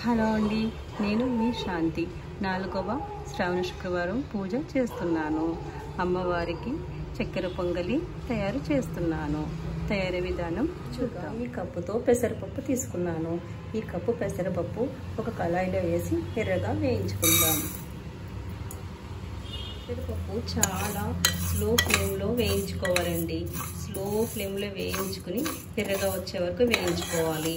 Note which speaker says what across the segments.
Speaker 1: Hello అండి, నేను మీ శాంతి. 4వ శ్రావణ శుక్రవారం పూజ చేస్తున్నాను. అమ్మవారికి చక్కెర పొంగలి తయారు చేస్తున్నాను. తయారీ విధానం చూద్దాం. ఈ కప్పుతో పెసరపప్పు తీసుకున్నాను. ఈ కప్పు పెసరపప్పు ఒక కళాయిలో వేసి ఎర్రగా వేయించుకుందాం. పెసరపప్పు చాలా స్లో ఫ్లేమ్లో వేయించుకోవాలండి. స్లో ఫ్లేమ్లో వేయించుకుని ఎర్రగా వచ్చే వరకు వేయించుకోవాలి.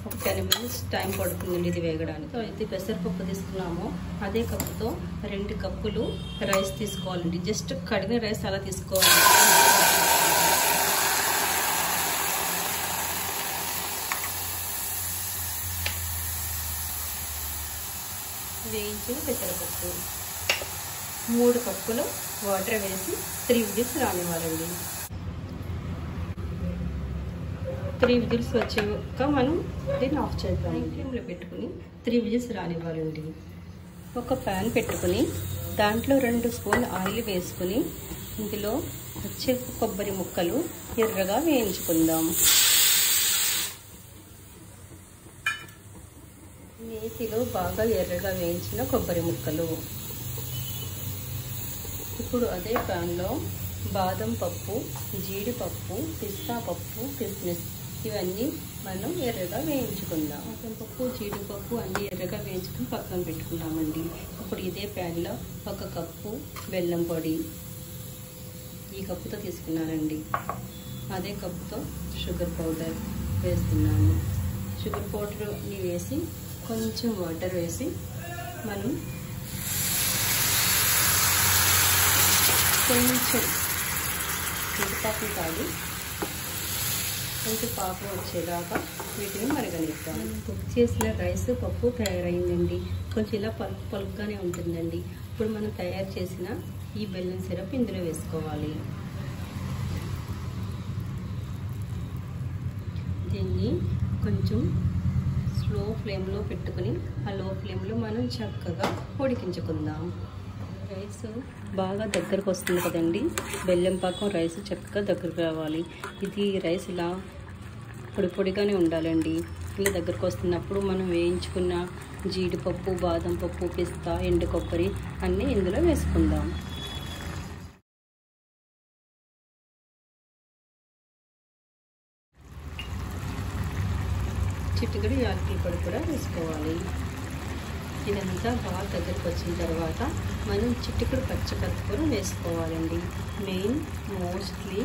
Speaker 1: ఒక 10 minutes టైం పడుతుందండి ఇది వేగడానికి. అయితే పెసరపప్పు తీసుకున్నాము. అదే కప్పుతో 2 కప్పులు రైస్ తీసుకోవాలండి. జస్ట్ కడిగిన రైస్ అలా తీసుకోవాలి. వేయించిన పెసరపప్పు 3 కప్పులు వాటర్ వేసి 3 విజిల్స్ రానివ్వాలండి. 3 విజిల్స్ వచ్చాక మనం దీన్ని ఆఫ్ చేద్దాం. ఫ్లేమ్లో పెట్టుకుని 3 విజిల్స్ రానివ్వాలండి. ఒక ప్యాన్ పెట్టుకుని దాంట్లో 2 స్పూన్ల ఆయిల్ వేసుకుని ఇందులో వచ్చే కొబ్బరి ముక్కలు ఎర్రగా వేయించుకుందాం. నేతిలో బాగా ఎర్రగా వేయించిన కొబ్బరి ముక్కలు. ఇప్పుడు అదే ప్యాన్లో బాదం పప్పు, జీడిపప్పు, పిస్తా పప్పు, కిస్మిస్ ఇవన్నీ మనం ఎర్రగా వేయించుకుందాం. బాదం పప్పు, జీడిపప్పు అన్నీ ఎర్రగా వేయించుకుని పక్కన పెట్టుకున్నామండి. ఇప్పుడు ఇదే ప్యాన్లో 1 కప్పు బెల్లం పొడి, ఈ కప్పుతో తీసుకున్నానండి. అదే కప్పుతో షుగర్ పౌడర్ వేస్తున్నాను. షుగర్ పౌడర్ని వేసి కొంచెం వాటర్ వేసి మనం కొంచెం జీడిపప్పు కాదు కొంచెం పాకం వచ్చేదాకా వీటిని మరగనిద్దాం. కుక్ చేసిన రైస్ పప్పు తయారైందండి. కొంచెం ఇలా పలుకుగానే ఉంటుందండి. ఇప్పుడు మనం తయారు చేసిన ఈ బెల్లం సిరప్ ఇందులో వేసుకోవాలి. దీన్ని కొంచెం స్లో ఫ్లేమ్లో పెట్టుకుని ఆ లో ఫ్లేమ్లో మనం చక్కగా ఉడికించుకుందాం. రైస్ బాగా దగ్గరకు వస్తుంది కదండి. బెల్లం పాకం రైస్ చక్కగా దగ్గరకు రావాలి. ఇది రైస్ ఇలా పొడి పొడిగానే ఉండాలండి. ఇలా దగ్గరకు వస్తున్నప్పుడు మనం వేయించుకున్న జీడిపప్పు, బాదం పప్పు, పిస్తా, ఎండు కొబ్బరి అన్నీ ఇందులో వేసుకుందాం. చిటికెడు యాలకుల పొడి కూడా వేసుకోవాలి. ఇదంతా బాగా దగ్గరకు వచ్చిన తర్వాత మనం చిటికెడు పచ్చికర్పూరం వేసుకోవాలండి. మెయిన్ మోస్ట్లీ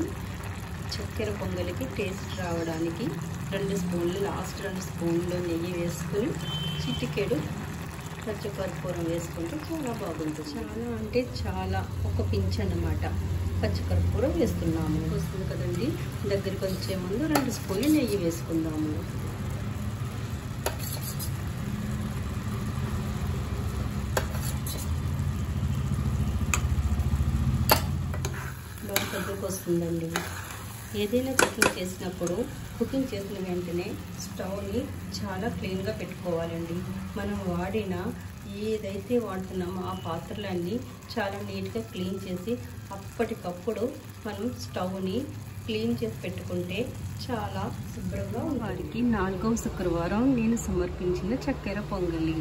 Speaker 1: చక్కెర పొంగలికి టేస్ట్ రావడానికి 2 స్పూన్లు లాస్ట్ 2 స్పూన్లు నెయ్యి వేసుకుని చిటికెడు పచ్చికర్పూరం వేసుకుంటే చాలా బాగుంటుంది. చాలా అంటే చాలా ఒక పించ్ అన్నమాట పచ్చికర్పూరం వేస్తున్నాము. వస్తుంది కదండి. దగ్గరికి వచ్చే ముందు 2 స్పూన్లు నెయ్యి వేసుకుందాము. దగ్గరకు వస్తుందండి. ఏదైనా కుకింగ్ చేసినప్పుడు కుకింగ్ చేసిన వెంటనే స్టవ్ని చాలా క్లీన్గా పెట్టుకోవాలండి. మనం వాడిన ఏదైతే వాడుతున్నామో ఆ పాత్రలన్నీ చాలా నీట్గా క్లీన్ చేసి అప్పటికప్పుడు మనం స్టవ్ని క్లీన్ చేసి పెట్టుకుంటే చాలా శుభ్రంగా వారికి 4వ శుక్రవారం నేను సమర్పించిన చక్కెర పొంగలి.